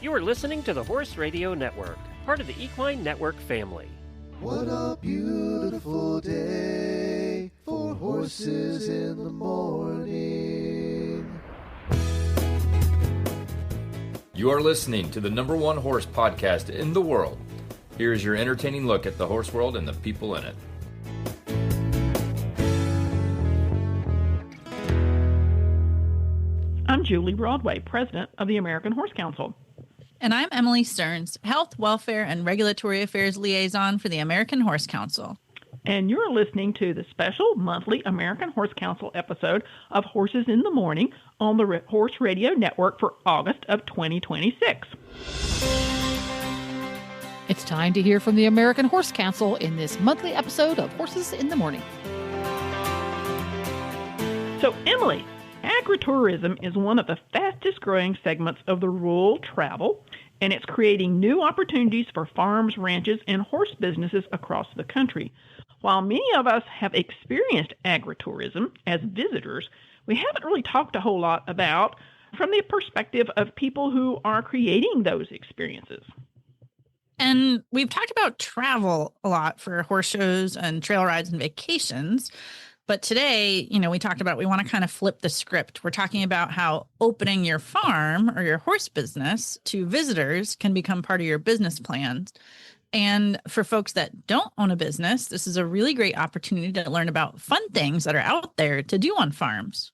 You are listening to the Horse Radio Network, part of the Equine Network family. What a beautiful day for horses in the morning. You are listening to the #1 horse podcast in the world. Here is your entertaining look at the horse world and the people in it. I'm Julie Broadway, president of the American Horse Council. And I'm Emily Stearns, Health, Welfare, and Regulatory Affairs Liaison for the American Horse Council. And you're listening to the special monthly American Horse Council episode of Horses in the Morning on the Horse Radio Network for August of 2026. It's time to hear from the American Horse Council in this monthly episode of Horses in the Morning. So, Emily, agritourism is one of the fastest growing segments of the rural travel, and it's creating new opportunities for farms, ranches, and horse businesses across the country. While many of us have experienced agritourism as visitors, we haven't really talked a whole lot about from the perspective of people who are creating those experiences. And we've talked about travel a lot for horse shows and trail rides and vacations. But today, we talked about, we want to kind of flip the script. We're talking about how opening your farm or your horse business to visitors can become part of your business plans. And for folks that don't own a business, this is a really great opportunity to learn about fun things that are out there to do on farms.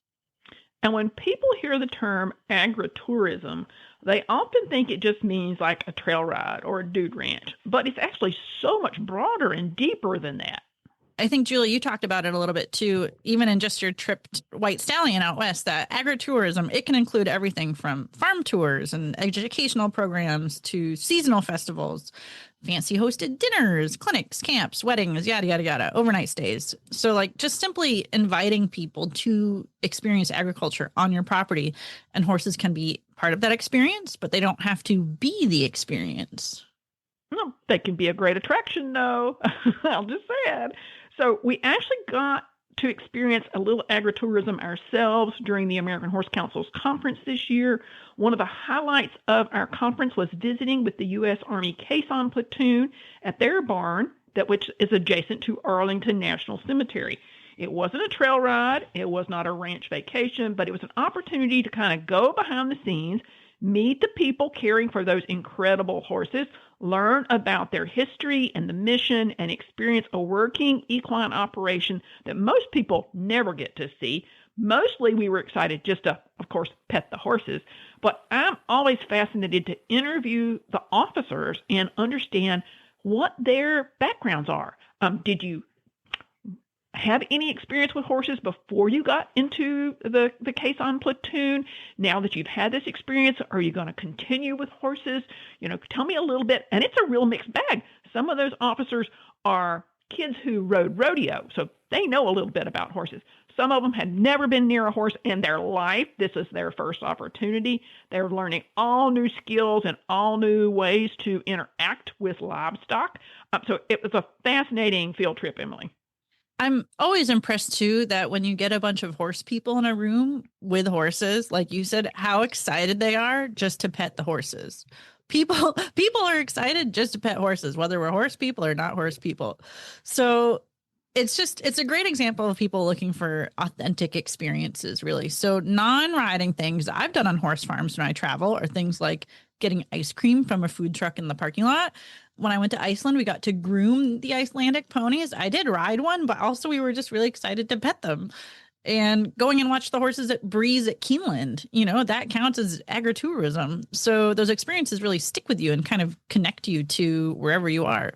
And when people hear the term agritourism, they often think it just means like a trail ride or a dude ranch. But it's actually so much broader and deeper than that. I think, Julie, you talked about it a little bit too, even in just your trip to White Stallion out west, that agritourism, it can include everything from farm tours and educational programs to seasonal festivals, fancy hosted dinners, clinics, camps, weddings, yada, yada, yada, overnight stays. So just simply inviting people to experience agriculture on your property, and horses can be part of that experience, but they don't have to be the experience. No, they can be a great attraction, though. I'll just say it. So we actually got to experience a little agritourism ourselves during the American Horse Council's conference this year. One of the highlights of our conference was visiting with the U.S. Army Cason platoon at their barn, which is adjacent to Arlington National Cemetery. It wasn't a trail ride, it was not a ranch vacation, but it was an opportunity to kind of go behind the scenes, meet the people caring for those incredible horses, learn about their history and the mission, and experience a working equine operation that most people never get to see. Mostly we were excited just to, of course, pet the horses, but I'm always fascinated to interview the officers and understand what their backgrounds are. Did you have any experience with horses before you got into the Cason platoon? Now that you've had this experience, are you going to continue with horses? Tell me a little bit. And it's a real mixed bag. Some of those officers are kids who rode rodeo, so they know a little bit about horses. Some of them had never been near a horse in their life. This is their first opportunity. They're learning all new skills and all new ways to interact with livestock. So it was a fascinating field trip, Emily. I'm always impressed, too, that when you get a bunch of horse people in a room with horses, like you said, how excited they are just to pet the horses. People are excited just to pet horses, whether we're horse people or not horse people. So it's a great example of people looking for authentic experiences, really. So non-riding things I've done on horse farms when I travel are things like getting ice cream from a food truck in the parking lot. When I went to Iceland, we got to groom the Icelandic ponies. I did ride one, but also we were just really excited to pet them. And going and watch the horses at Breeze at Keeneland, that counts as agritourism. So those experiences really stick with you and kind of connect you to wherever you are.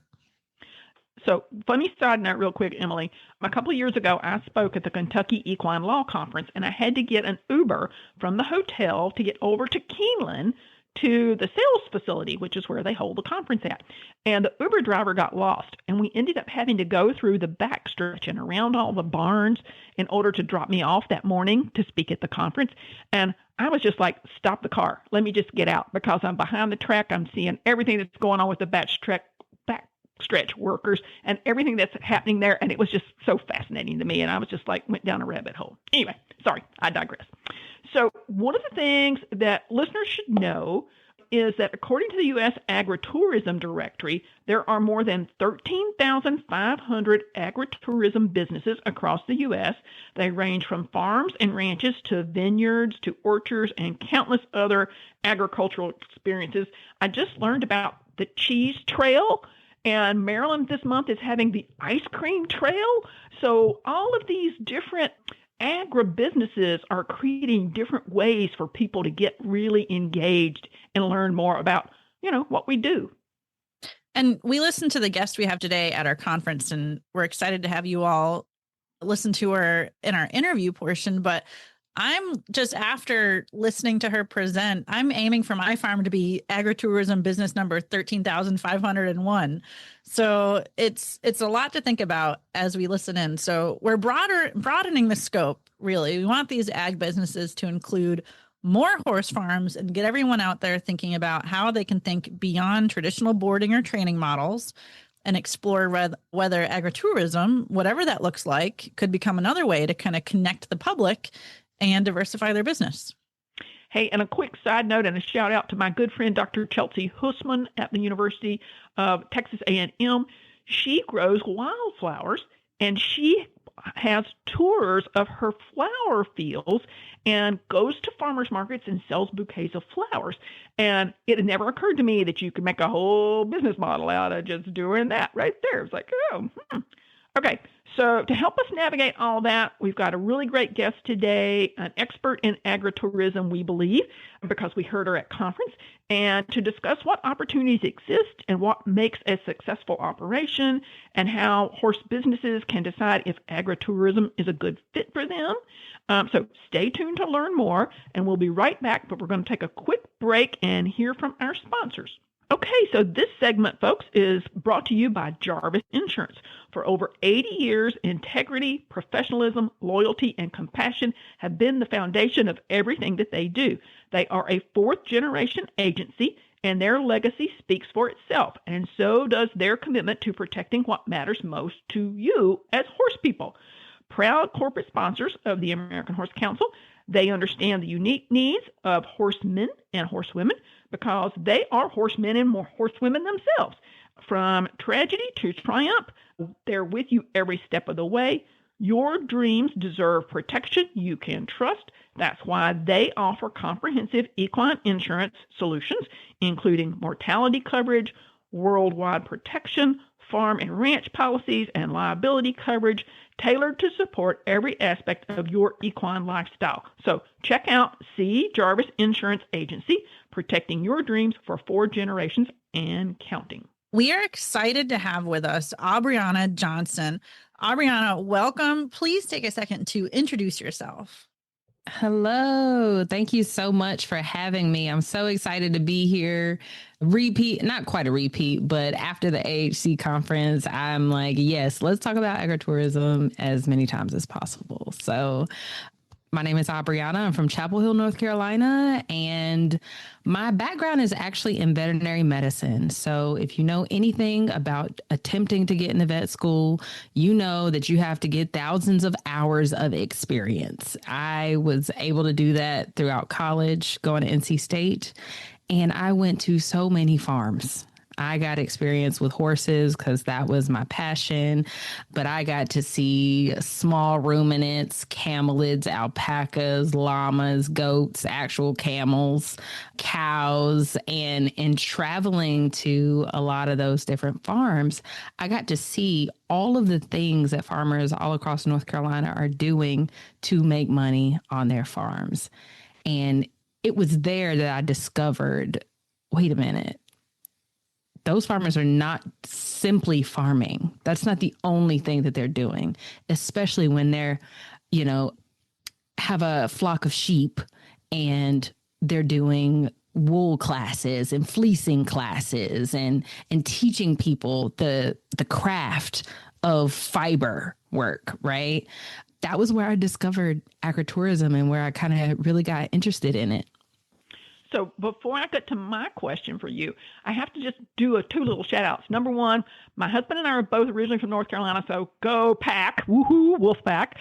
So funny side note real quick, Emily. A couple of years ago, I spoke at the Kentucky Equine Law Conference, and I had to get an Uber from the hotel to get over to Keeneland to the sales facility, which is where they hold the conference at. And the Uber driver got lost, and we ended up having to go through the backstretch and around all the barns in order to drop me off that morning to speak at the conference. And I was just like, stop the car. Let me just get out, because I'm behind the track. I'm seeing everything that's going on with the backstretch workers and everything that's happening there. And it was just so fascinating to me. And I was just like, went down a rabbit hole. Anyway, sorry, I digress. So one of the things that listeners should know is that according to the U.S. Agritourism Directory, there are more than 13,500 agritourism businesses across the U.S. They range from farms and ranches to vineyards to orchards and countless other agricultural experiences. I just learned about the cheese trail, and Maryland this month is having the ice cream trail. So all of these different agribusinesses are creating different ways for people to get really engaged and learn more about, what we do. And we listened to the guest we have today at our conference, and we're excited to have you all listen to her in our interview portion. But I'm just, after listening to her present, I'm aiming for my farm to be agritourism business number 13,501. So it's a lot to think about as we listen in. So we're broadening the scope, really. We want these ag businesses to include more horse farms and get everyone out there thinking about how they can think beyond traditional boarding or training models and explore whether agritourism, whatever that looks like, could become another way to kind of connect the public and diversify their business. Hey, and a quick side note and a shout out to my good friend, Dr. Chelsea Hussman at the University of Texas A&M. She grows wildflowers, and she has tours of her flower fields and goes to farmers markets and sells bouquets of flowers. And it had never occurred to me that you could make a whole business model out of just doing that right there. It's like, Okay, so to help us navigate all that, we've got a really great guest today, an expert in agritourism, we believe, because we heard her at conference, and to discuss what opportunities exist and what makes a successful operation and how horse businesses can decide if agritourism is a good fit for them. So stay tuned to learn more, and we'll be right back, but we're going to take a quick break and hear from our sponsors. Okay, so this segment, folks, is brought to you by Jarvis Insurance. For over 80 years, integrity, professionalism, loyalty, and compassion have been the foundation of everything that they do. They are a fourth-generation agency, and their legacy speaks for itself, and so does their commitment to protecting what matters most to you as horse people. Proud corporate sponsors of the American Horse Council, they understand the unique needs of horsemen and horsewomen because they are horsemen and more horsewomen themselves. From tragedy to triumph, they're with you every step of the way. Your dreams deserve protection you can trust. That's why they offer comprehensive equine insurance solutions, including mortality coverage, worldwide protection, farm and ranch policies, and liability coverage tailored to support every aspect of your equine lifestyle. So check out C. Jarvis Insurance Agency, protecting your dreams for 4 generations and counting. We are excited to have with us Aubriana Johnson. Aubriana, welcome. Please take a second to introduce yourself. Hello. Thank you so much for having me. I'm so excited to be here. Not quite a repeat, but after the AHC conference, I'm like, yes, let's talk about agritourism as many times as possible. So my name is Aubriana. I'm from Chapel Hill, North Carolina, and my background is actually in veterinary medicine. So if you know anything about attempting to get into vet school, you know that you have to get thousands of hours of experience. I was able to do that throughout college, going to NC State, and I went to so many farms. I got experience with horses because that was my passion, but I got to see small ruminants, camelids, alpacas, llamas, goats, actual camels, cows, and in traveling to a lot of those different farms, I got to see all of the things that farmers all across North Carolina are doing to make money on their farms. And it was there that I discovered, wait a minute. Those farmers are not simply farming. That's not the only thing that they're doing, especially when they're, have a flock of sheep and they're doing wool classes and fleecing classes and teaching people the craft of fiber work, right? That was where I discovered agritourism and where I kind of really got interested in it. So before I get to my question for you, I have to just do 2 little shout outs. Number one, my husband and I are both originally from North Carolina, so go pack, woohoo, wolf pack.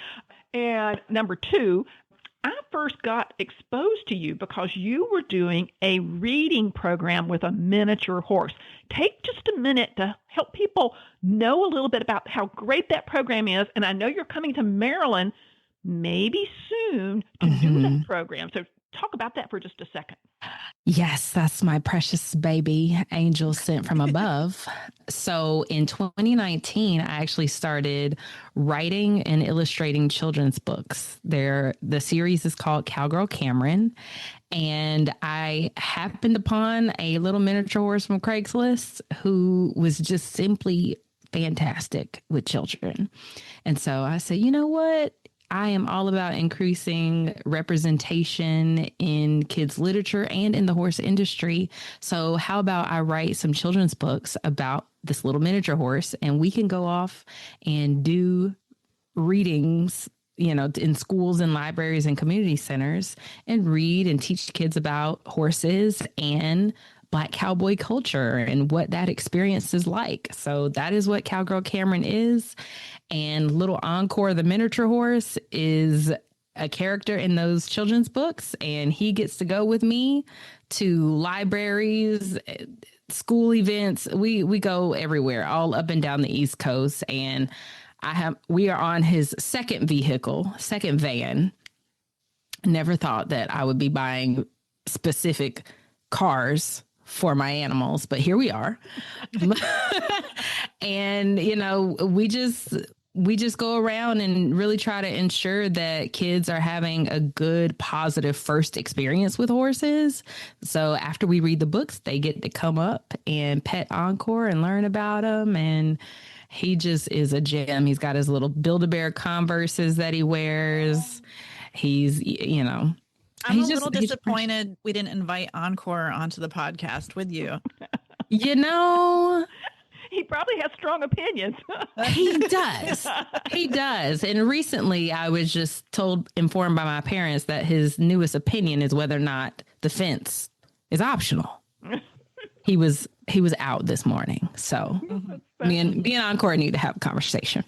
And number 2, I first got exposed to you because you were doing a reading program with a miniature horse. Take just a minute to help people know a little bit about how great that program is. And I know you're coming to Maryland maybe soon to do that program. So talk about that for just a second. Yes, that's my precious baby, angel sent from above. So in 2019, I actually started writing and illustrating children's books. The series is called Cowgirl Cameron. And I happened upon a little miniature horse from Craigslist who was just simply fantastic with children. And so I said, you know what? I am all about increasing representation in kids' literature and in the horse industry. So how about I write some children's books about this little miniature horse, and we can go off and do readings, in schools and libraries and community centers, and read and teach kids about horses and Black cowboy culture and what that experience is like. So that is what Cowgirl Cameron is. And little Encore, the miniature horse, is a character in those children's books. And he gets to go with me to libraries, school events. We go everywhere, all up and down the East Coast. And we are on his second van. Never thought that I would be buying specific cars for my animals, but here we are. And, we just go around and really try to ensure that kids are having a good, positive first experience with horses. So after we read the books, they get to come up and pet Encore and learn about them. And he just is a gem. He's got his little Build-A-Bear Converses that he wears. He's, I'm a little disappointed we didn't invite Encore onto the podcast with you. He probably has strong opinions. He does. He does. And recently I was just informed by my parents that his newest opinion is whether or not the fence is optional. He was out this morning. So me and Encore need to have a conversation.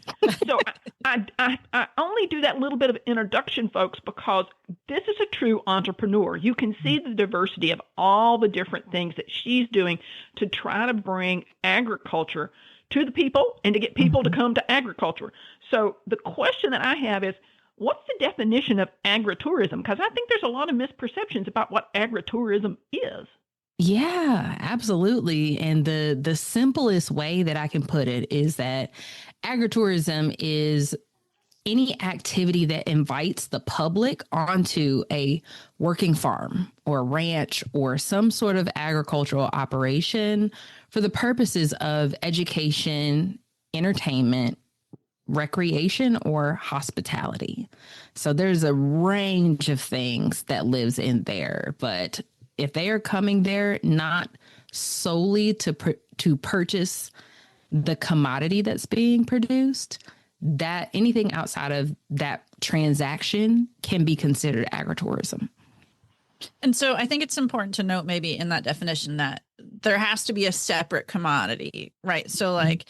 So I only do that little bit of introduction, folks, because this is a true entrepreneur. You can see the diversity of all the different things that she's doing to try to bring agriculture to the people and to get people to come to agriculture. So the question that I have is, what's the definition of agritourism? Because I think there's a lot of misperceptions about what agritourism is. Yeah, absolutely. And the simplest way that I can put it is that agritourism is any activity that invites the public onto a working farm or ranch or some sort of agricultural operation for the purposes of education, entertainment, recreation, or hospitality. So there's a range of things that lives in there, but if they are coming there not solely to purchase the commodity that's being produced, that anything outside of that transaction can be considered agritourism. And so I think it's important to note maybe in that definition that there has to be a separate commodity, right? So like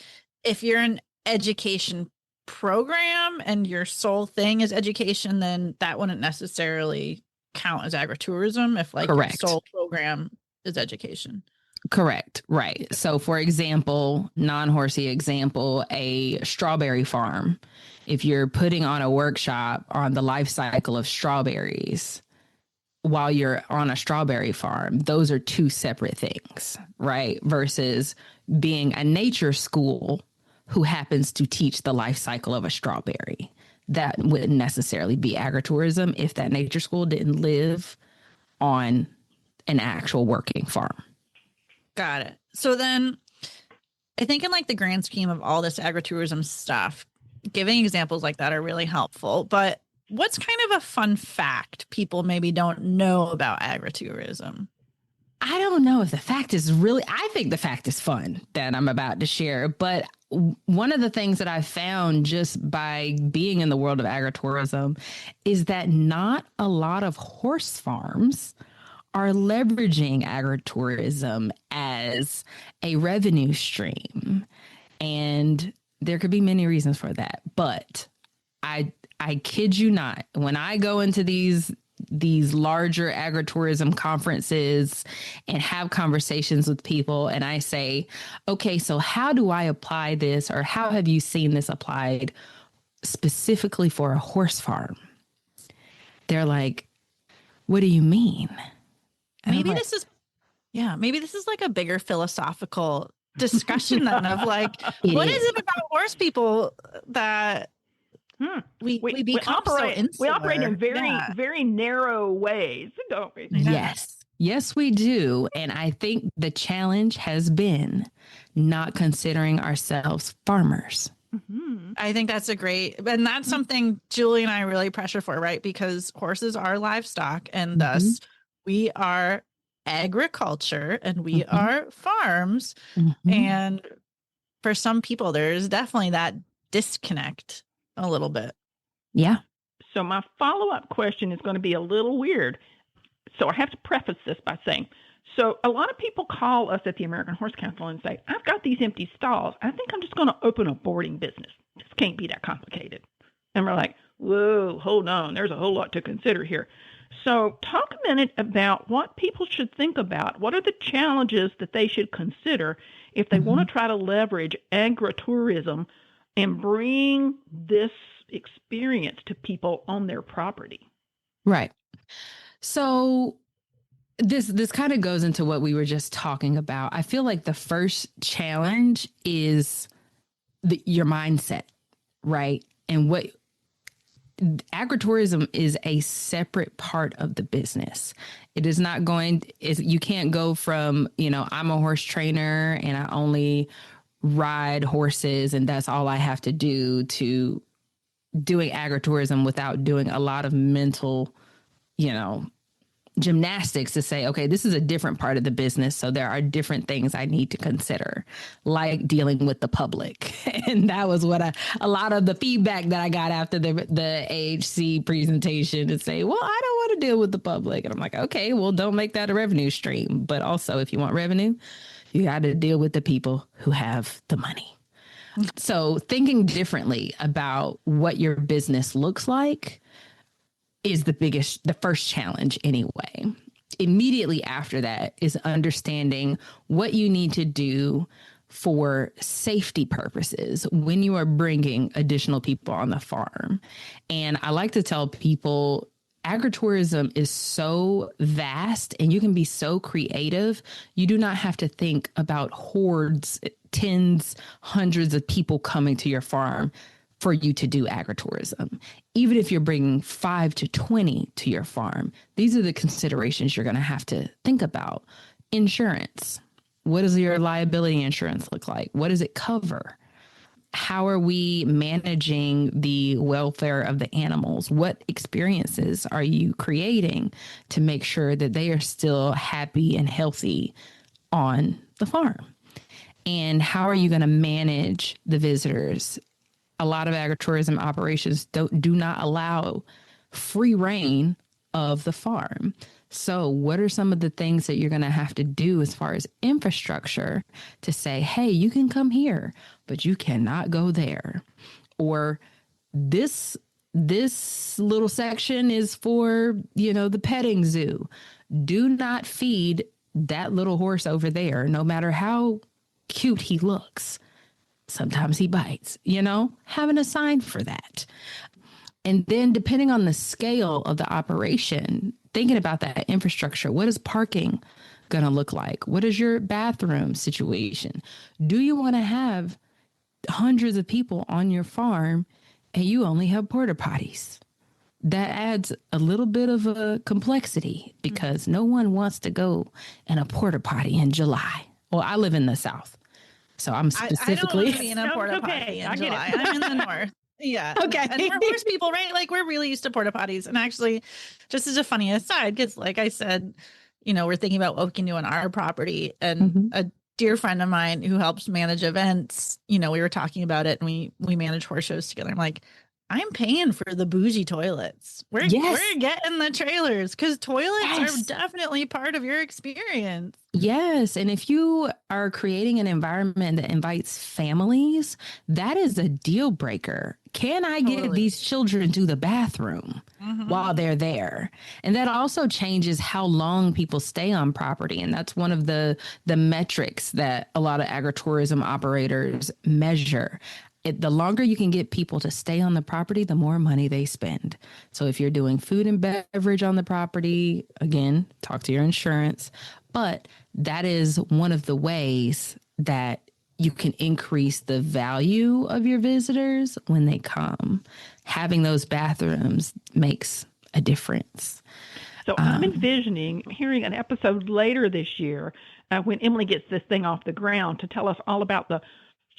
if you're an education program and your sole thing is education, then that wouldn't necessarily count as agritourism if like Correct. Your sole program is education. Correct. Right. So for example, non-horsey example, a strawberry farm, if you're putting on a workshop on the life cycle of strawberries while you're on a strawberry farm, those are two separate things, right? Versus being a nature school who happens to teach the life cycle of a strawberry. That wouldn't necessarily be agritourism if that nature school didn't live on an actual working farm. Got it. So then I think in like the grand scheme of all this agritourism stuff, giving examples like that are really helpful. But what's kind of a fun fact people maybe don't know about agritourism? I don't know if the fact is really, I think the fact is fun that I'm about to share. But one of the things that I found just by being in the world of agritourism is that not a lot of horse farms are leveraging agritourism as a revenue stream. And there could be many reasons for that. But I I kid you not. When I go into these larger agritourism conferences and have conversations with people and I say, okay, so how do I apply this, or how have you seen this applied specifically for a horse farm? They're like, what do you mean? And Maybe like, this is like a bigger philosophical discussion then of like, what is it about horse people that we operate in very narrow ways, don't we? Yes, we do. And I think the challenge has been not considering ourselves farmers. Mm-hmm. I think that's and that's something Julie and I really pressure for, right? Because horses are livestock, and thus we are agriculture and we are farms. And for some people, there's definitely that disconnect a little bit. Yeah. So my follow-up question is going to be a little weird. So I have to preface this by saying, so a lot of people call us at the American Horse Council and say, I've got these empty stalls. I think I'm just going to open a boarding business. This can't be that complicated. And we're like, whoa, hold on. There's a whole lot to consider here. So talk a minute about what people should think about. What are the challenges that they should consider if they want to try to leverage agritourism and bring this experience to people on their property? Right. So this kind of goes into what we were just talking about. I feel like the first challenge is your mindset, right? And what agritourism is a separate part of the business. It is not you can't go from, I'm a horse trainer and I only ride horses and that's all I have to do, to doing agritourism without doing a lot of mental, gymnastics to say, okay, this is a different part of the business. So there are different things I need to consider, like dealing with the public. And that was what a lot of the feedback that I got after the AHC presentation, to say, well, I don't want to deal with the public. And I'm like, okay, well, don't make that a revenue stream. But also, if you want revenue, you got to deal with the people who have the money. So thinking differently about what your business looks like is the first challenge anyway. Immediately after that is understanding what you need to do for safety purposes when you are bringing additional people on the farm. And I like to tell people, agritourism is so vast and you can be so creative. You do not have to think about hordes, tens, hundreds of people coming to your farm for you to do agritourism. Even if you're bringing 5 to 20 to your farm, these are the considerations you're going to have to think about. Insurance. What does your liability insurance look like? What does it cover? How are we managing the welfare of the animals? What experiences are you creating to make sure that they are still happy and healthy on the farm? And how are you going to manage the visitors? A lot of agritourism operations do not allow free reign of the farm. So what are some of the things that you're going to have to do as far as infrastructure to say, hey, you can come here, but you cannot go there? Or this little section is for, the petting zoo. Do not feed that little horse over there, no matter how cute he looks. Sometimes he bites, having a sign for that. And then depending on the scale of the operation, thinking about that infrastructure, what is parking going to look like? What is your bathroom situation? Do you want to have hundreds of people on your farm and you only have porta potties? That adds a little bit of a complexity because no one wants to go in a porta potty in July. Well, I live in the South. So I'm specifically. I don't want to be in a porta potty in July. I'm in the North. Yeah. Okay. And we're horse people, right? Like we're really used to porta potties. And actually, just as a funny aside, because like I said, we're thinking about what we can do on our property. And a dear friend of mine who helps manage events, we were talking about it and we manage horse shows together. I'm like, I'm paying for the bougie toilets. We're getting the trailers because toilets are definitely part of your experience. Yes. And if you are creating an environment that invites families, that is a deal breaker. Can I get these children to the bathroom while they're there? And that also changes how long people stay on property. And that's one of the metrics that a lot of agritourism operators measure. The longer you can get people to stay on the property, the more money they spend. So if you're doing food and beverage on the property, again, talk to your insurance. But that is one of the ways that you can increase the value of your visitors when they come. Having those bathrooms makes a difference. So I'm envisioning hearing an episode later this year when Emily gets this thing off the ground to tell us all about the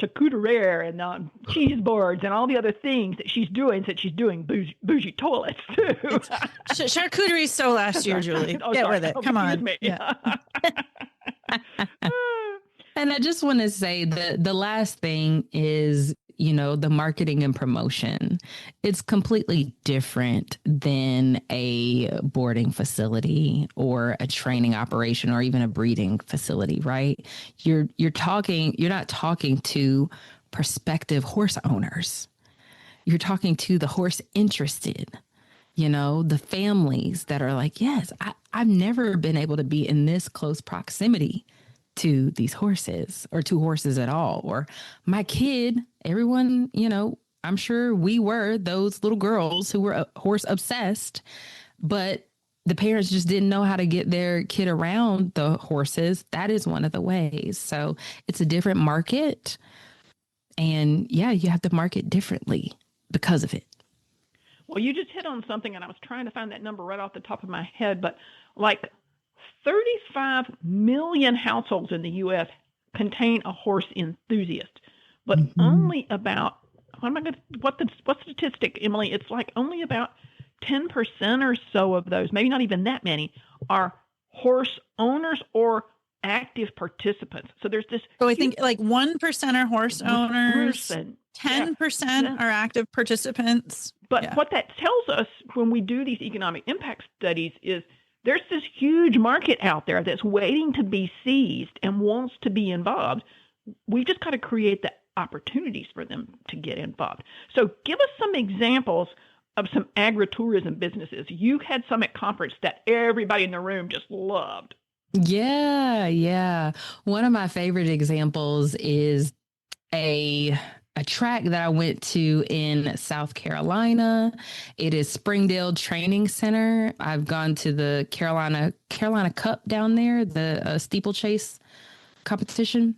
charcuterie and cheese boards and all the other things that she's doing, since she's doing bougie toilets too. Charcuterie so last year, Julie. Get with it. Come on. Yeah. And I just want to say the last thing is, the marketing and promotion. It's completely different than a boarding facility or a training operation or even a breeding facility, right? You're not talking to prospective horse owners. You're talking to the horse interested, the families that are like, yes, I've never been able to be in this close proximity to these horses or to horses at all. Or my kid, everyone, I'm sure we were those little girls who were horse obsessed, but the parents just didn't know how to get their kid around the horses. That is one of the ways. So it's a different market. And yeah, you have to market differently because of it. Well, you just hit on something, and I was trying to find that number right off the top of my head, but like 35 million households in the U.S. contain a horse enthusiast, but only about, what statistic, Emily? It's like only about 10% or so of those, maybe not even that many, are horse owners or active participants. So there's this. So I think like 1% are horse owners, 10% are active participants. But what that tells us when we do these economic impact studies is there's this huge market out there that's waiting to be seized and wants to be involved. We've just got to create the opportunities for them to get involved. So give us some examples of some agritourism businesses. You had some at conference that everybody in the room just loved. Yeah. One of my favorite examples is a track that I went to in South Carolina. It is Springdale Training Center. I've gone to the Carolina Cup down there, the steeplechase competition.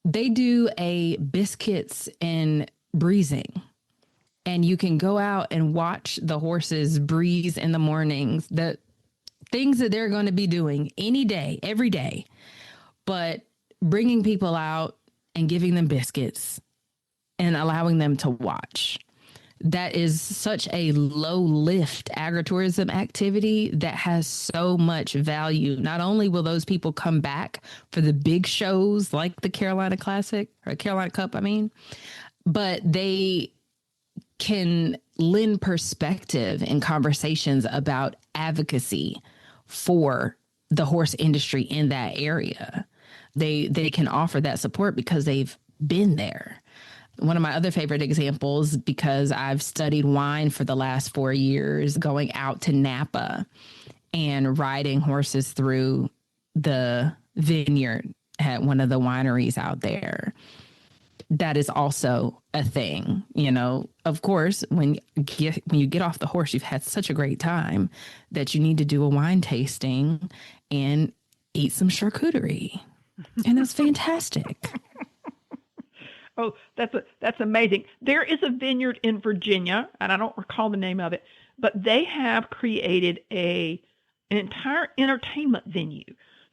They do a biscuits and breezing, and you can go out and watch the horses breeze in the mornings. The things that they're going to be doing any day, every day, but bringing people out and giving them biscuits and allowing them to watch. That is such a low lift agritourism activity that has so much value. Not only will those people come back for the big shows like the Carolina Classic or Carolina Cup, but they can lend perspective in conversations about advocacy for the horse industry in that area. They can offer that support because they've been there. One of my other favorite examples, because I've studied wine for the last 4 years, going out to Napa and riding horses through the vineyard at one of the wineries out there. That is also a thing. Of course, when you get off the horse, you've had such a great time that you need to do a wine tasting and eat some charcuterie. And it's fantastic. Oh, that's amazing. There is a vineyard in Virginia, and I don't recall the name of it, but they have created an entire entertainment venue.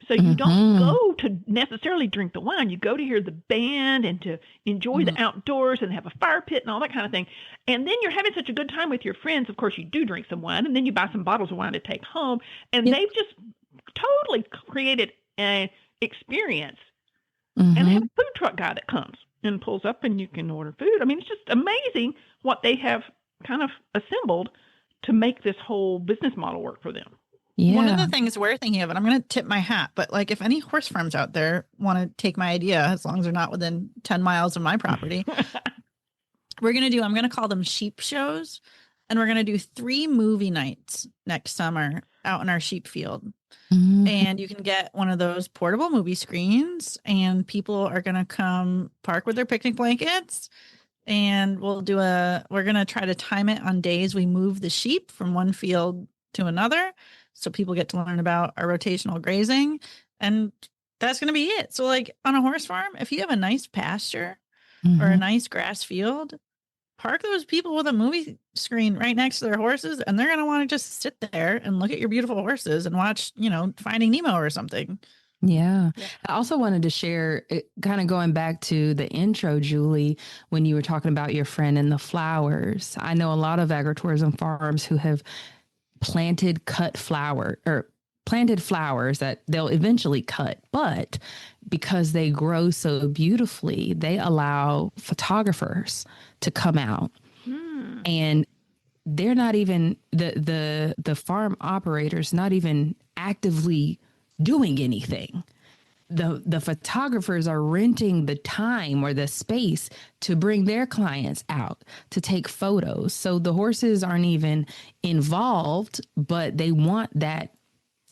So you don't go to necessarily drink the wine. You go to hear the band and to enjoy the outdoors and have a fire pit and all that kind of thing. And then you're having such a good time with your friends. Of course, you do drink some wine, and then you buy some bottles of wine to take home. And they've just totally created an experience. And they have a food truck guy that comes and pulls up, and you can order food. It's just amazing what they have kind of assembled to make this whole business model work for them. Yeah. One of the things we're thinking of, and I'm going to tip my hat, but like if any horse farms out there want to take my idea, as long as they're not within 10 miles of my property, I'm going to call them sheep shows. And we're going to do 3 movie nights next summer out in our sheep field. Mm-hmm. And you can get one of those portable movie screens, and people are going to come park with their picnic blankets. And we're going to try to time it on days we move the sheep from one field to another. So people get to learn about our rotational grazing, and that's going to be it. So like on a horse farm, if you have a nice pasture or a nice grass field, park those people with a movie screen right next to their horses, and they're going to want to just sit there and look at your beautiful horses and watch, Finding Nemo or something. Yeah. I also wanted to share, kind of going back to the intro, Julie, when you were talking about your friend and the flowers. I know a lot of agritourism farms who have planted flowers that they'll eventually cut, but because they grow so beautifully, they allow photographers to come out, and they're not even the farm operators not even actively doing anything. The photographers are renting the time or the space to bring their clients out to take photos. So the horses aren't even involved, but they want that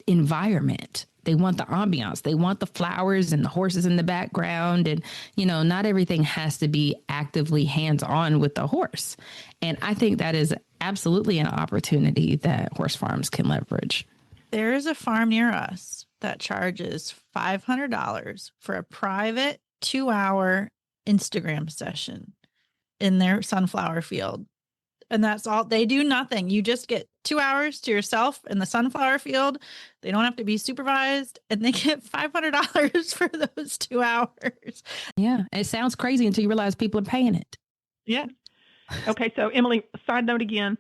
environment. They want the ambiance. They want the flowers and the horses in the background. And, not everything has to be actively hands-on with the horse. And I think that is absolutely an opportunity that horse farms can leverage. There is a farm near us that charges $500 for a private 2-hour Instagram session in their sunflower field. And that's all. They do nothing. You just get 2 hours to yourself in the sunflower field. They don't have to be supervised, and they get $500 for those 2 hours. Yeah. It sounds crazy until you realize people are paying it. Yeah. Okay. So Emily, side note again,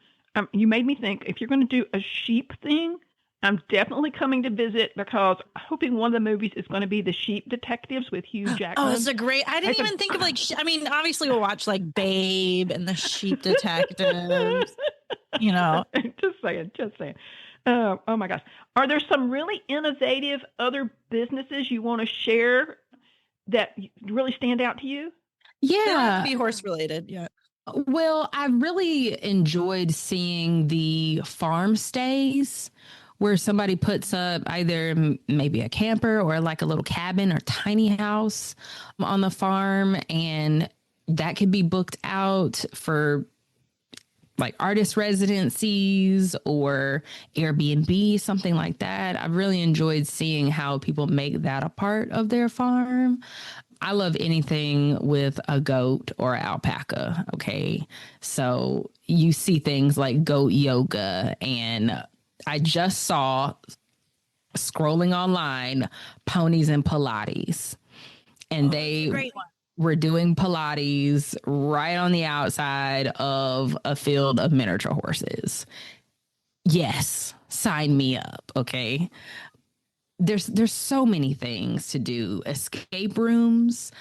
you made me think, if you're going to do a sheep thing, I'm definitely coming to visit, because I'm hoping one of the movies is going to be The Sheep Detectives with Hugh Jackman. Oh, it's I didn't even think of obviously we'll watch like Babe and The Sheep Detectives, Just saying. Oh my gosh. Are there some really innovative other businesses you want to share that really stand out to you? Yeah. They don't have to be horse related. Yeah. Well, I really enjoyed seeing the farm stays, where somebody puts up either maybe a camper or like a little cabin or tiny house on the farm. And that could be booked out for like artist residencies or Airbnb, something like that. I've really enjoyed seeing how people make that a part of their farm. I love anything with a goat or alpaca. Okay. So you see things like goat yoga, and I just saw, scrolling online, ponies and Pilates, and they were doing Pilates right on the outside of a field of miniature horses. Yes, sign me up. Okay. There's so many things to do. Escape rooms,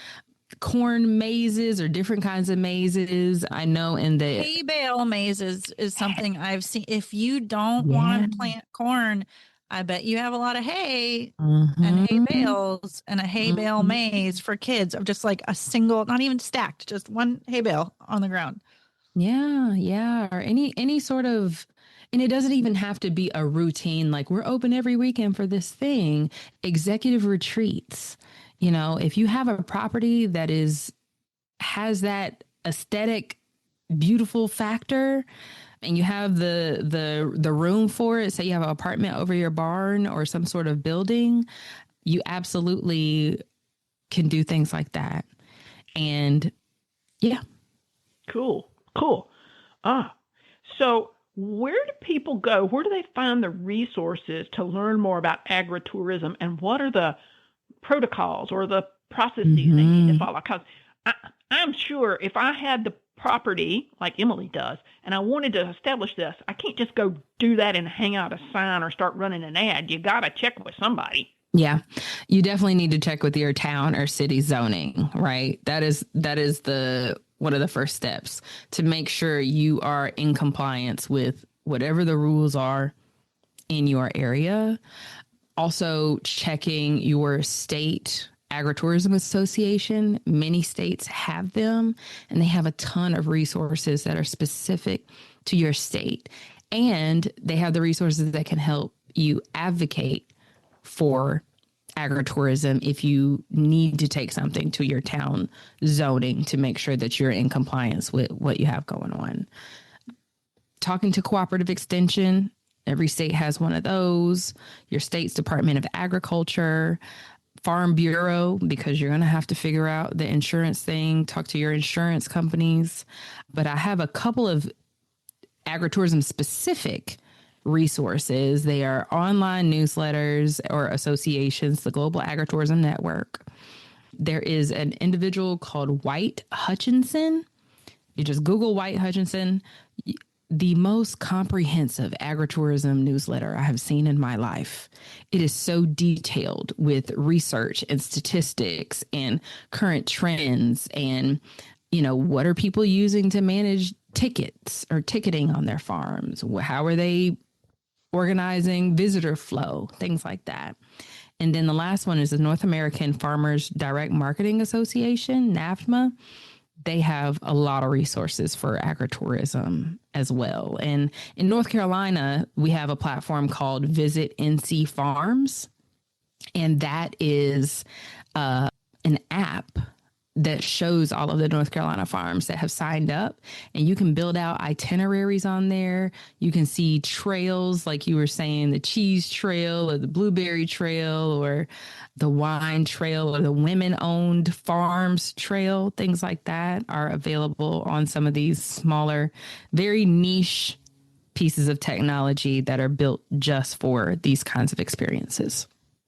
corn mazes or different kinds of mazes. I know in the hay bale mazes is something I've seen. If you don't want to plant corn, I bet you have a lot of hay and hay bales and a hay bale maze for kids of just like a single, not even stacked, just one hay bale on the ground. Yeah. Or any sort of, and it doesn't even have to be a routine, like we're open every weekend for this thing. Executive retreats. If you have a property that has that aesthetic, beautiful factor, and you have the room for it, say you have an apartment over your barn or some sort of building, you absolutely can do things like that. And yeah. Cool. So where do people go? Where do they find the resources to learn more about agritourism, and what are the protocols or the processes they need to follow? Because I'm sure if I had the property like Emily does and I wanted to establish this, I can't just go do that and hang out a sign or start running an ad. You got to check with somebody. Yeah, you definitely need to check with your town or city zoning, right? That is the one of the first steps to make sure you are in compliance with whatever the rules are in your area. Also checking your state agritourism association. Many states have them, and they have a ton of resources that are specific to your state. And they have the resources that can help you advocate for agritourism if you need to take something to your town zoning to make sure that you're in compliance with what you have going on. Talking to cooperative extension, every state has one of those. Your state's Department of Agriculture, Farm Bureau, because you're going to have to figure out the insurance thing, talk to your insurance companies. But I have a couple of agritourism specific resources. They are online newsletters or associations, the Global Agritourism Network. There is an individual called White Hutchinson. You just Google White Hutchinson. The most comprehensive agritourism newsletter I have seen in my life. It is so detailed with research and statistics and current trends and, what are people using to manage tickets or ticketing on their farms? How are they organizing visitor flow, things like that. And then the last one is the North American Farmers Direct Marketing Association, NAFMA. They have a lot of resources for agritourism as well. And in North Carolina, we have a platform called Visit NC Farms. And that is an app that shows all of the North Carolina farms that have signed up, and you can build out itineraries on there. You can see trails, like you were saying, the cheese trail or the blueberry trail or the wine trail or the women-owned farms trail. Things like that are available on some of these smaller, very niche pieces of technology that are built just for these kinds of experiences.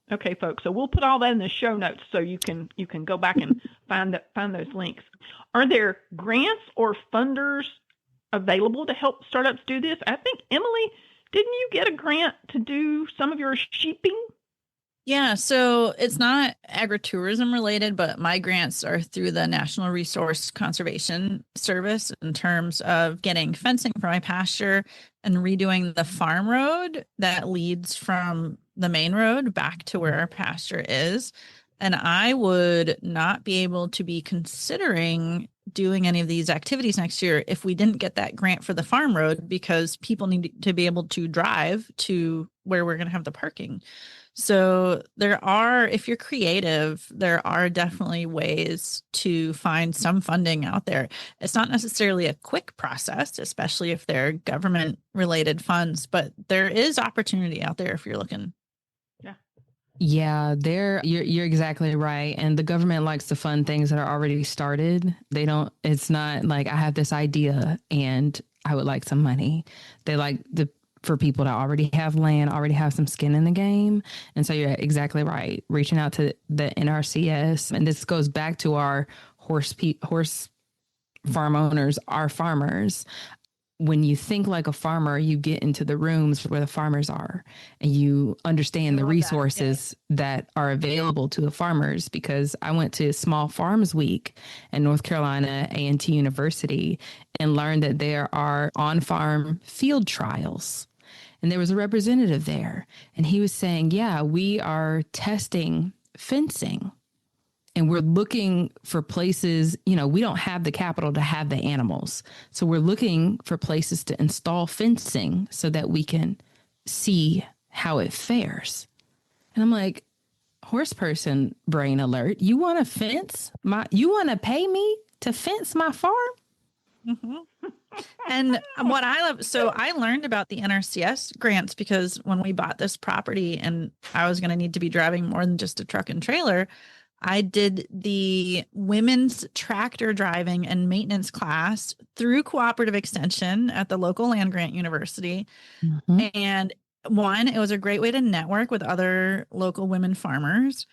Okay, folks. So we'll put all that in the show notes so you can go back and find those links. Are there grants or funders available to help startups do this? I think, Emily, didn't you get a grant to do some of your sheeping? Yeah, so it's not agritourism related, but my grants are through the National Resource Conservation Service in terms of getting fencing for my pasture and redoing the farm road that leads from the main road back to where our pasture is. And I would not be able to be considering doing any of these activities next year if we didn't get that grant for the farm road, because people need to be able to drive to where we're going to have the parking. So there are, if you're creative, there are definitely ways to find some funding out there. It's not necessarily a quick process, especially if they're government related funds, but there is opportunity out there if you're looking. Yeah, you're exactly right. And the government likes to fund things that are already started. It's not like I have this idea and I would like some money. They like for people to already have land, already have some skin in the game. And so you're exactly right. Reaching out to the NRCS. And this goes back to our horse farm owners, our farmers. When you think like a farmer, you get into the rooms where the farmers are and you understand the resources that are available to the farmers. Because I went to Small Farms Week at North Carolina A&T University and learned that there are on-farm field trials. And there was a representative there and he was saying, yeah, we are testing fencing. And we're looking for places, we don't have the capital to have the animals. So we're looking for places to install fencing so that we can see how it fares. And I'm like, horse person brain alert. You want to you want to pay me to fence my farm? Mm-hmm. And what I love, so I learned about the NRCS grants because when we bought this property and I was going to need to be driving more than just a truck and trailer, I did the women's tractor driving and maintenance class through cooperative extension at the local land grant university. Mm-hmm. And one, it was a great way to network with other local women farmers.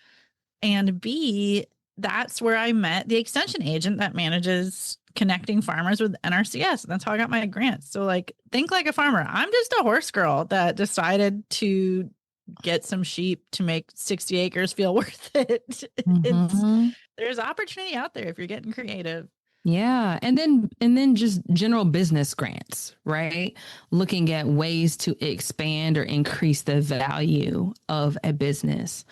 And B, that's where I met the extension agent that manages connecting farmers with NRCS. And that's how I got my grants. So think like a farmer. I'm just a horse girl that decided to get some sheep to make 60 acres feel worth it. Mm-hmm. There's opportunity out there if you're getting creative. Yeah. And then just general business grants, right? Looking at ways to expand or increase the value of a business.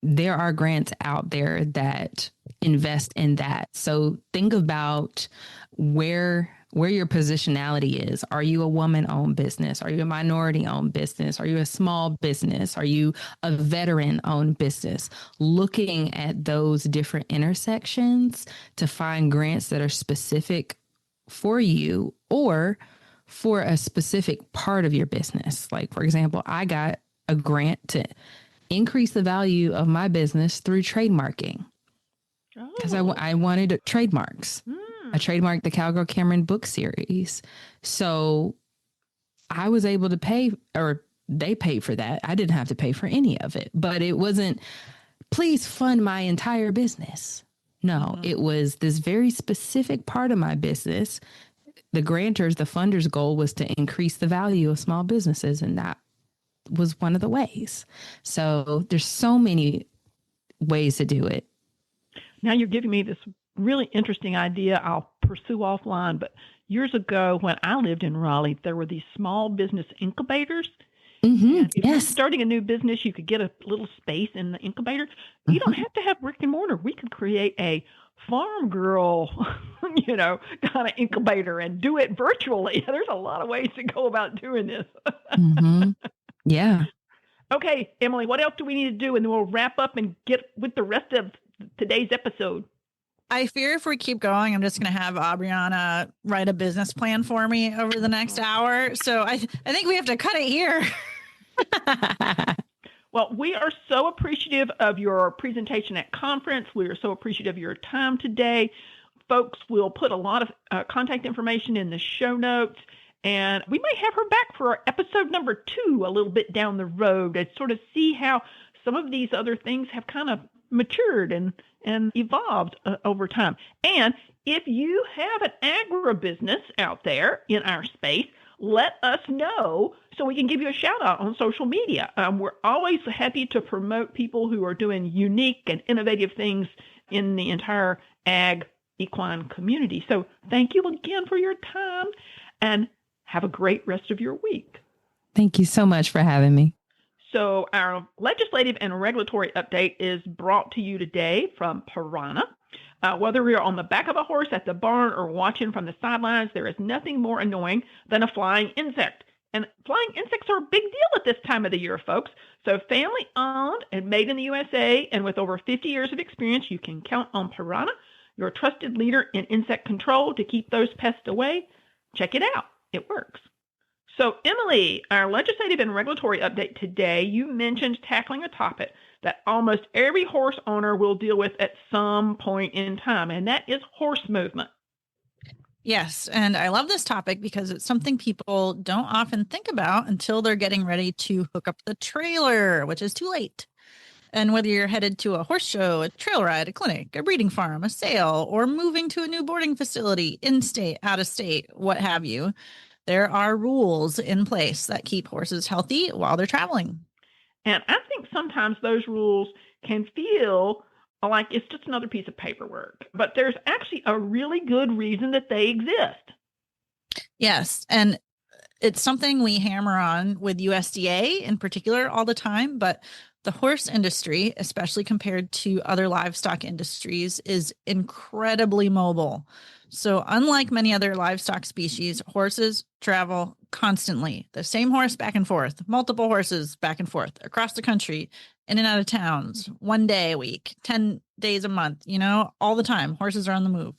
There are grants out there that invest in that. So think about where your positionality is. Are you a woman-owned business? Are you a minority-owned business? Are you a small business? Are you a veteran-owned business? Looking at those different intersections to find grants that are specific for you or for a specific part of your business. Like, for example, I got a grant to increase the value of my business through trademarking because I wanted trademarks. I trademarked the Cowgirl Cameron book series. So I was able to pay, or they paid for that. I didn't have to pay for any of it, but it wasn't, please fund my entire business. No, it was this very specific part of my business. The grantors, the funders' goal was to increase the value of small businesses. And that was one of the ways. So there's so many ways to do it. Now you're giving me this really interesting idea I'll pursue offline. But years ago, when I lived in Raleigh, there were these small business incubators. If you're starting a new business, you could get a little space in the incubator. You don't have to have brick and mortar. We could create a farm girl, kind of incubator and do it virtually. There's a lot of ways to go about doing this. Yeah. Okay, Emily, what else do we need to do? And then we'll wrap up and get with the rest of today's episode. I fear if we keep going, I'm just going to have Aubriana write a business plan for me over the next hour. So I think we have to cut it here. Well, we are so appreciative of your presentation at conference. We are so appreciative of your time today. Folks, we'll put a lot of contact information in the show notes. And we may have her back for episode number 2 a little bit down the road and sort of see how some of these other things have kind of matured and evolved over time. And if you have an agribusiness out there in our space, let us know so we can give you a shout out on social media. We're always happy to promote people who are doing unique and innovative things in the entire ag equine community. So thank you again for your time and have a great rest of your week. Thank you so much for having me. So our legislative and regulatory update is brought to you today from Piranha. Whether we are on the back of a horse at the barn or watching from the sidelines, there is nothing more annoying than a flying insect. And flying insects are a big deal at this time of the year, folks. So family owned and made in the USA, and with over 50 years of experience, you can count on Piranha, your trusted leader in insect control, to keep those pests away. Check it out. It works. So, Emily, our legislative and regulatory update today, you mentioned tackling a topic that almost every horse owner will deal with at some point in time, and that is horse movement. Yes, and I love this topic because it's something people don't often think about until they're getting ready to hook up the trailer, which is too late. And whether you're headed to a horse show, a trail ride, a clinic, a breeding farm, a sale, or moving to a new boarding facility, in-state, out-of-state, what have you, there are rules in place that keep horses healthy while they're traveling. And I think sometimes those rules can feel like it's just another piece of paperwork, but there's actually a really good reason that they exist. Yes, and it's something we hammer on with USDA in particular all the time, but the horse industry, especially compared to other livestock industries, is incredibly mobile. So unlike many other livestock species, horses travel constantly. The same horse back and forth, multiple horses back and forth across the country, in and out of towns, 1 day a week, 10 days a month, all the time. Horses are on the move.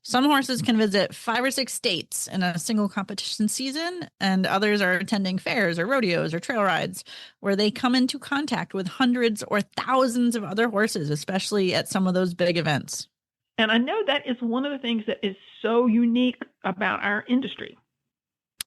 Some horses can visit 5 or 6 states in a single competition season, and others are attending fairs or rodeos or trail rides where they come into contact with hundreds or thousands of other horses, especially at some of those big events. And I know that is one of the things that is so unique about our industry.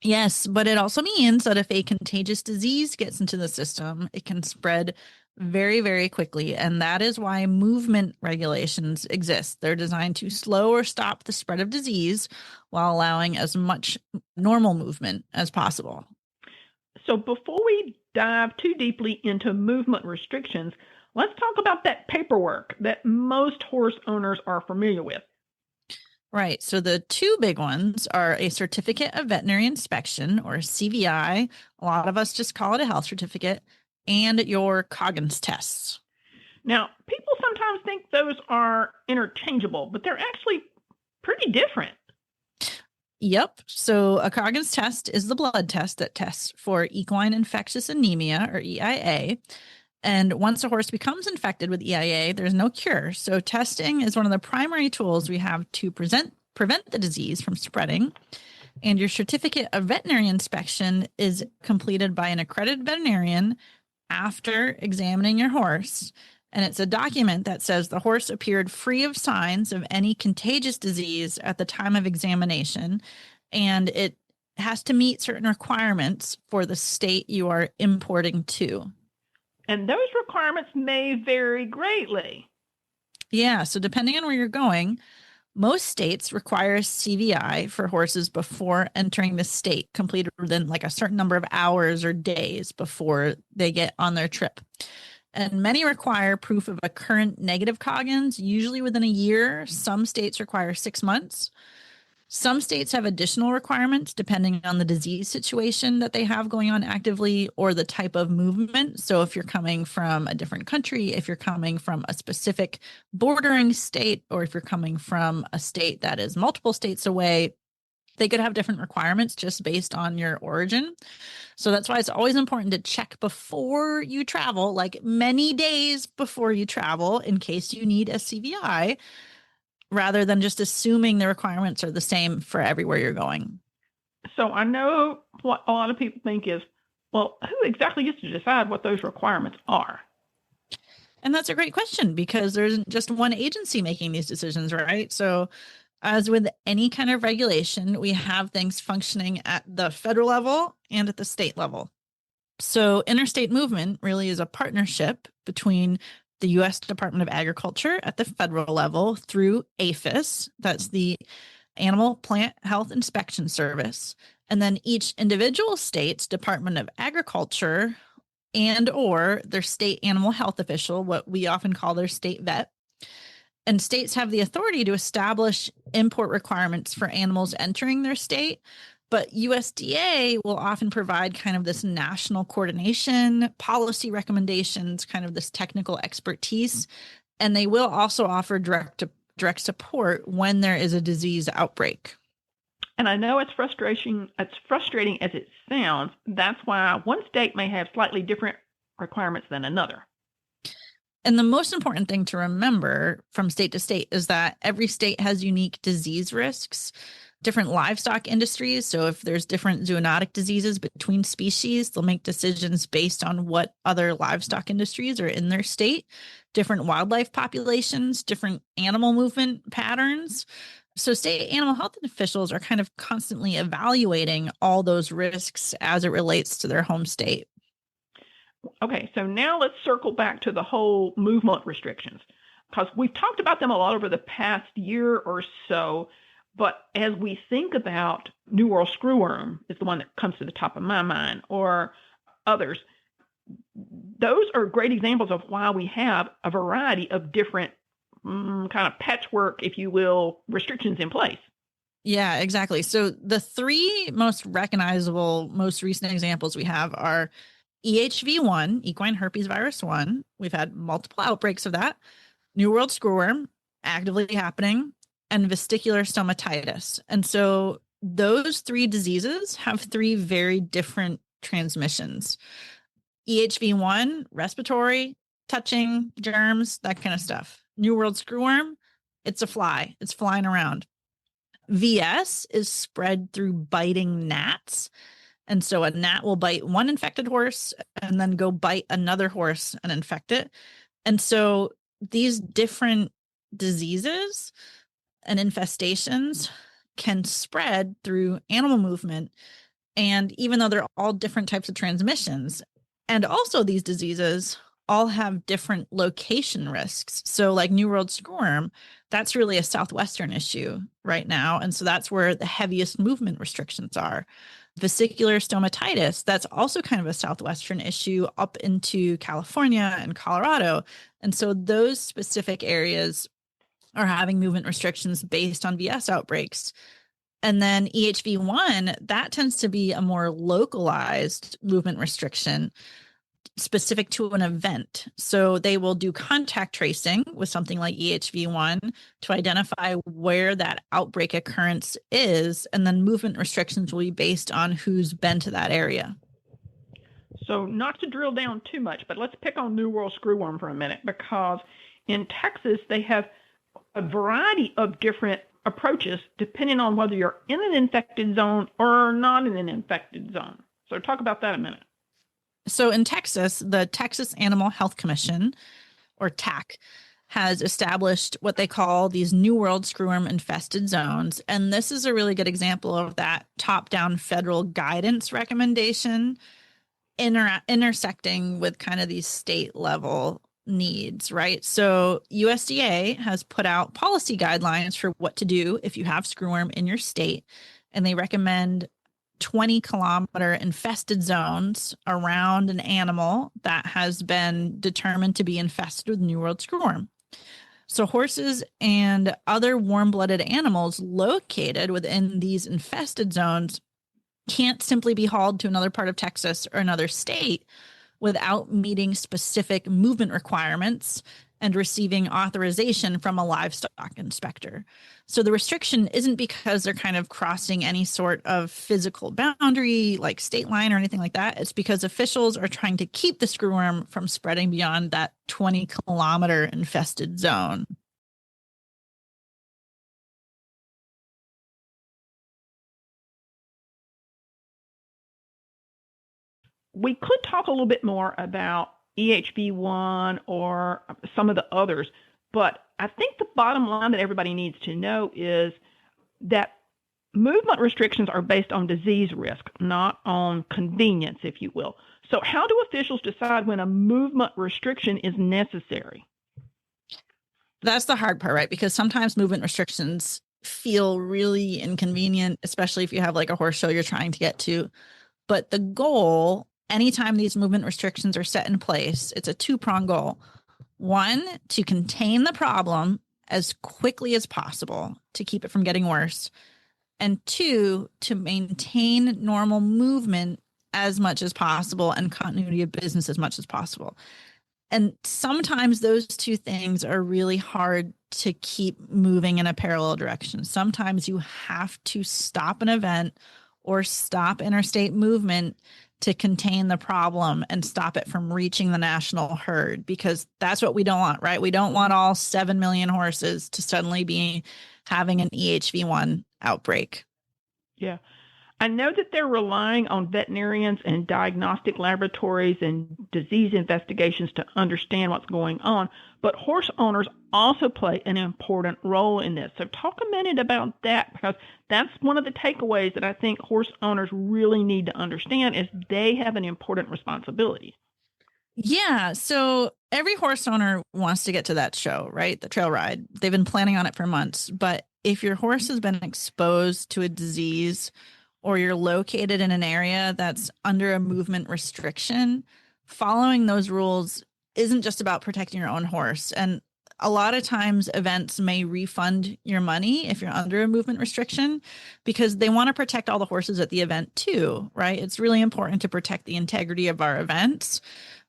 Yes, but it also means that if a contagious disease gets into the system, it can spread very, very quickly. And that is why movement regulations exist. They're designed to slow or stop the spread of disease while allowing as much normal movement as possible. So before we dive too deeply into movement restrictions, let's talk about that paperwork that most horse owners are familiar with. Right. So the two big ones are a certificate of veterinary inspection, or CVI. A lot of us just call it a health certificate, and your Coggins tests. Now, people sometimes think those are interchangeable, but they're actually pretty different. Yep. So a Coggins test is the blood test that tests for equine infectious anemia, or EIA. And once a horse becomes infected with EIA, there's no cure. So testing is one of the primary tools we have to prevent the disease from spreading. And your certificate of veterinary inspection is completed by an accredited veterinarian after examining your horse. And it's a document that says the horse appeared free of signs of any contagious disease at the time of examination. And it has to meet certain requirements for the state you are importing to. And those requirements may vary greatly. Yeah. So depending on where you're going, most states require a CVI for horses before entering the state, completed within like a certain number of hours or days before they get on their trip. And many require proof of a current negative Coggins, usually within a year. Some states require 6 months. Some states have additional requirements depending on the disease situation that they have going on actively or the type of movement. So if you're coming from a different country, if you're coming from a specific bordering state, or if you're coming from a state that is multiple states away, they could have different requirements just based on your origin. So that's why it's always important to check before you travel, like many days before you travel, in case you need a CVI, rather than just assuming the requirements are the same for everywhere you're going. So I know what a lot of people think is, well, who exactly gets to decide what those requirements are? And that's a great question, because there's just one agency making these decisions, right? So as with any kind of regulation, we have things functioning at the federal level and at the state level. So interstate movement really is a partnership between the U.S. Department of Agriculture at the federal level through APHIS, that's the Animal Plant Health Inspection Service, and then each individual state's Department of Agriculture and or their state animal health official, what we often call their state vet. And states have the authority to establish import requirements for animals entering their state, but USDA will often provide kind of this national coordination, policy recommendations, kind of this technical expertise, and they will also offer direct support when there is a disease outbreak. And I know it's frustrating as it sounds. That's why one state may have slightly different requirements than another. And the most important thing to remember from state to state is that every state has unique disease risks, different livestock industries. So if there's different zoonotic diseases between species, they'll make decisions based on what other livestock industries are in their state, different wildlife populations, different animal movement patterns. So state animal health officials are kind of constantly evaluating all those risks as it relates to their home state. Okay, so now let's circle back to the whole movement restrictions, because we've talked about them a lot over the past year or so. But as we think about New World Screwworm is the one that comes to the top of my mind, or others, those are great examples of why we have a variety of different kind of patchwork, if you will, restrictions in place. Yeah, exactly. So the three most recognizable, most recent examples we have are EHV1, equine herpes virus 1. We've had multiple outbreaks of that. New World Screwworm, actively happening, and vesicular stomatitis. And so those three diseases have three very different transmissions. EHV1, respiratory, touching, germs, that kind of stuff. New World Screwworm, it's a fly. It's flying around. VS is spread through biting gnats. And so a gnat will bite one infected horse and then go bite another horse and infect it. And so these different diseases and infestations can spread through animal movement. And even though they're all different types of transmissions, and also these diseases all have different location risks. So like New World Screwworm, that's really a southwestern issue right now. And so that's where the heaviest movement restrictions are. Vesicular stomatitis, that's also kind of a southwestern issue up into California and Colorado. And so those specific areas are having movement restrictions based on VS outbreaks. And then EHV1, that tends to be a more localized movement restriction specific to an event. So they will do contact tracing with something like EHV1 to identify where that outbreak occurrence is. And then movement restrictions will be based on who's been to that area. So not to drill down too much, but let's pick on New World Screwworm for a minute, because in Texas, they have a variety of different approaches depending on whether you're in an infected zone or not in an infected zone. So talk about that a minute. So in Texas, the Texas Animal Health Commission, or TAC, has established what they call these New World Screwworm infested zones. And this is a really good example of that top-down federal guidance recommendation intersecting with kind of these state level needs, right? So USDA has put out policy guidelines for what to do if you have screwworm in your state, and they recommend 20-kilometer infested zones around an animal that has been determined to be infested with New World Screwworm. So horses and other warm-blooded animals located within these infested zones can't simply be hauled to another part of Texas or another state without meeting specific movement requirements and receiving authorization from a livestock inspector. So the restriction isn't because they're kind of crossing any sort of physical boundary like state line or anything like that. It's because officials are trying to keep the screwworm from spreading beyond that 20-kilometer infested zone. We could talk a little bit more about EHV1 or some of the others, but I think the bottom line that everybody needs to know is that movement restrictions are based on disease risk, not on convenience, if you will. So how do officials decide when a movement restriction is necessary? That's the hard part, right? Because sometimes movement restrictions feel really inconvenient, especially if you have like a horse show you're trying to get to. But the goal, anytime these movement restrictions are set in place, it's a two-pronged goal. One, to contain the problem as quickly as possible to keep it from getting worse. And two, to maintain normal movement as much as possible and continuity of business as much as possible. And sometimes those two things are really hard to keep moving in a parallel direction. Sometimes you have to stop an event or stop interstate movement to contain the problem and stop it from reaching the national herd, because that's what we don't want, right? We don't want all 7 million horses to suddenly be having an EHV1 outbreak. Yeah. I know that they're relying on veterinarians and diagnostic laboratories and disease investigations to understand what's going on, but horse owners also play an important role in this. So talk a minute about that, because that's one of the takeaways that I think horse owners really need to understand is they have an important responsibility. Yeah. So every horse owner wants to get to that show, right? The trail ride. They've been planning on it for months. But if your horse has been exposed to a disease or you're located in an area that's under a movement restriction, following those rules isn't just about protecting your own horse. And a lot of times events may refund your money if you're under a movement restriction because they want to protect all the horses at the event too, right? It's really important to protect the integrity of our events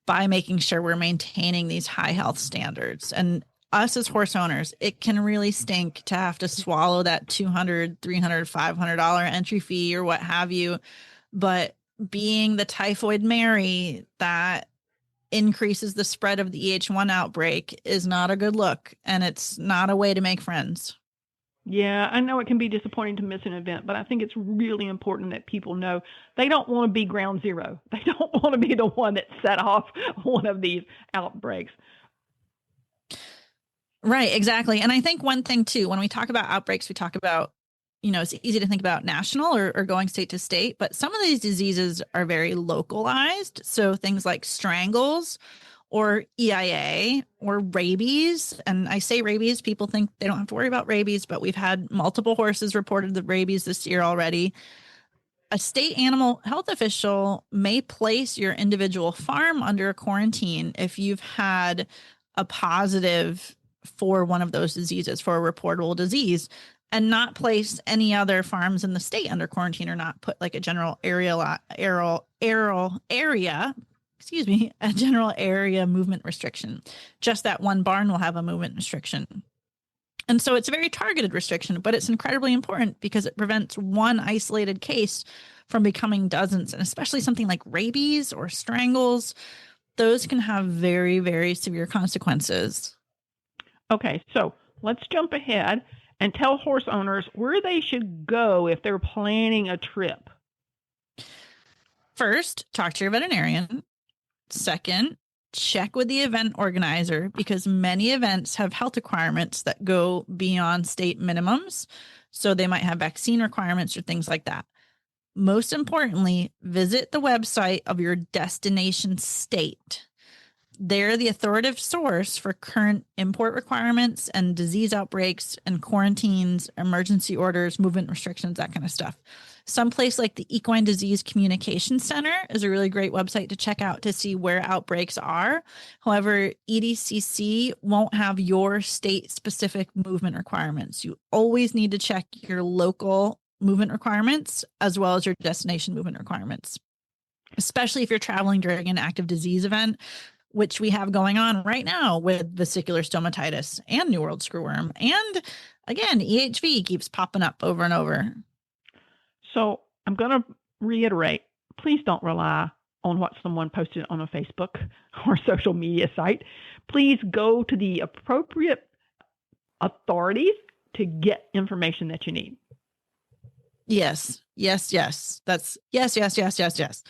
by making sure we're maintaining these high health standards. And us as horse owners, it can really stink to have to swallow that $200, $300, $500 entry fee or what have you. But being the typhoid Mary that increases the spread of the EH1 outbreak is not a good look, and it's not a way to make friends. Yeah, I know it can be disappointing to miss an event, but I think it's really important that people know they don't want to be ground zero. They don't want to be the one that set off one of these outbreaks. Right, exactly. And I think one thing too, when we talk about outbreaks, we talk about, it's easy to think about national or going state to state, but some of these diseases are very localized. So things like strangles or EIA or rabies. And I say rabies, people think they don't have to worry about rabies, but we've had multiple horses reported the rabies this year already. A state animal health official may place your individual farm under a quarantine if you've had a positive for one of those diseases, for a reportable disease, and not place any other farms in the state under quarantine, or not put like a general area movement restriction. Just that one barn will have a movement restriction. And so it's a very targeted restriction, but it's incredibly important because it prevents one isolated case from becoming dozens, and especially something like rabies or strangles. Those can have very, very severe consequences. Okay, so let's jump ahead and tell horse owners where they should go if they're planning a trip. First, talk to your veterinarian. Second, check with the event organizer, because many events have health requirements that go beyond state minimums. So they might have vaccine requirements or things like that. Most importantly, visit the website of your destination state. They're the authoritative source for current import requirements and disease outbreaks and quarantines, emergency orders, movement restrictions, that kind of stuff. Someplace like the Equine Disease Communication Center is a really great website to check out to see where outbreaks are. However, EDCC won't have your state-specific movement requirements. You always need to check your local movement requirements as well as your destination movement requirements, especially if you're traveling during an active disease event, which we have going on right now with vesicular stomatitis and New World Screwworm. And again, EHV keeps popping up over and over. So I'm going to reiterate, please don't rely on what someone posted on a Facebook or social media site. Please go to the appropriate authorities to get information that you need. Yes. That's yes.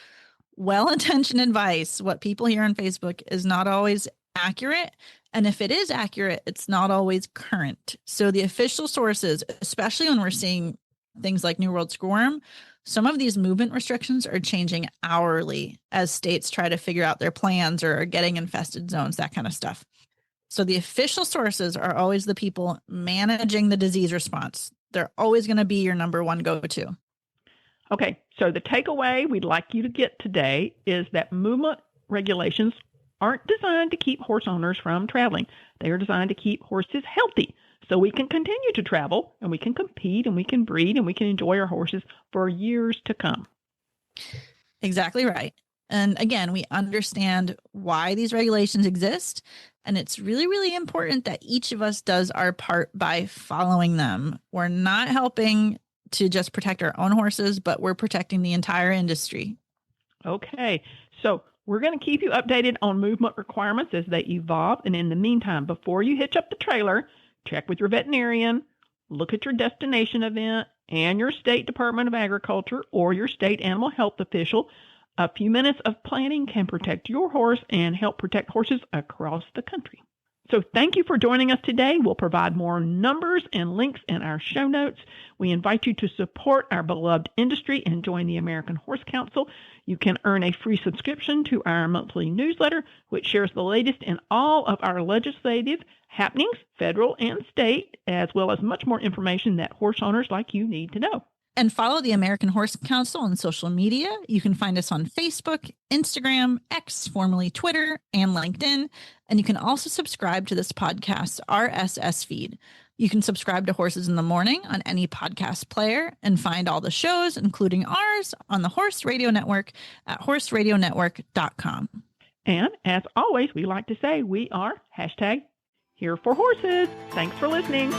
Well-intentioned advice, what people hear on Facebook, is not always accurate. And if it is accurate, it's not always current. So the official sources, especially when we're seeing things like New World Screwworm, some of these movement restrictions are changing hourly as states try to figure out their plans or are getting infested zones, that kind of stuff. So the official sources are always the people managing the disease response. They're always going to be your number one go-to. Okay, so the takeaway we'd like you to get today is that movement regulations aren't designed to keep horse owners from traveling. They are designed to keep horses healthy so we can continue to travel and we can compete and we can breed and we can enjoy our horses for years to come. Exactly right. And again, we understand why these regulations exist. And it's really, really important that each of us does our part by following them. We're not helping to just protect our own horses, but we're protecting the entire industry. Okay, so we're going to keep you updated on movement requirements as they evolve. And in the meantime, before you hitch up the trailer, check with your veterinarian, look at your destination event and your state Department of Agriculture or your state animal health official. A few minutes of planning can protect your horse and help protect horses across the country. So thank you for joining us today. We'll provide more numbers and links in our show notes. We invite you to support our beloved industry and join the American Horse Council. You can earn a free subscription to our monthly newsletter, which shares the latest in all of our legislative happenings, federal and state, as well as much more information that horse owners like you need to know. And follow the American Horse Council on social media. You can find us on Facebook, Instagram, X, formerly Twitter, and LinkedIn. And you can also subscribe to this podcast's RSS feed. You can subscribe to Horses in the Morning on any podcast player and find all the shows, including ours, on the Horse Radio Network at horseradionetwork.com. And as always, we like to say we are #HereForHorses. Thanks for listening.